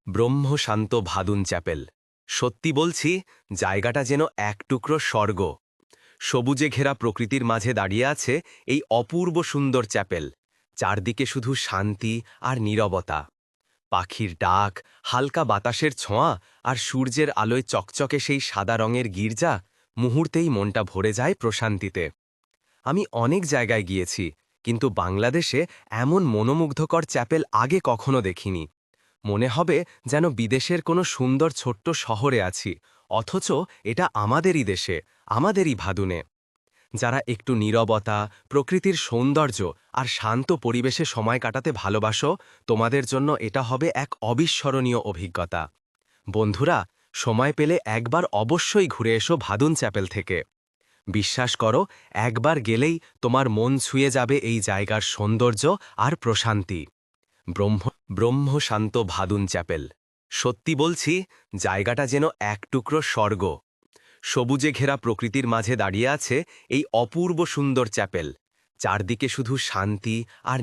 ব্রহ্মশান্ত ভাদুন chapel. সত্যি বলছি, জায়গাটা যেন এক টুকরো স্বর্গ। সবুজে ঘেরা প্রকৃতির মাঝে দাঁড়িয়ে আছে এই অপূর্ব সুন্দর চ্যাপেল। চারদিকে শুধু শান্তি আর নীরবতা। পাখির ডাক, হালকা বাতাসের ছোঁয়া আর সূর্যের আলোয় চকচকে সেই সাদা রঙের গির্জা মুহূর্তেই মনটা ভরে যায় প্রশান্তিতে। আমি অনেক জায়গায় গিয়েছি, কিন্তু বাংলাদেশে এমন মনোমুগ্ধকর চ্যাপেল আগে কখনো দেখিনি। মনে হবে যেন বিদেশের কোনো সুন্দর ছোট্ট শহরে আছি, অথচ এটা আমাদেরই দেশে, আমাদেরই ভাদুনে। যারা একটু নীরবতা, প্রকৃতির সৌন্দর্য আর শান্ত পরিবেশে সময় কাটাতে ভালোবাসো, তোমাদের জন্য এটা হবে এক অবিস্মরণীয় অভিজ্ঞতা। বন্ধুরা, সময় পেলে একবার অবশ্যই ঘুরে এসো ভাদুন চ্যাপেল থেকে। বিশ্বাস করো, একবার গেলেই তোমার মন ছুঁয়ে যাবে এই জায়গার সৌন্দর্য আর প্রশান্তি। ব্রহ্মশান্ত ভাদুন চ্যাপেল। সত্যি বলছি, জায়গাটা যেন এক টুকরো স্বর্গ। সবুজে ঘেরা প্রকৃতির মাঝে দাঁড়িয়ে আছে এই অপূর্ব সুন্দর চ্যাপেল। চারদিকে শুধু শান্তি আর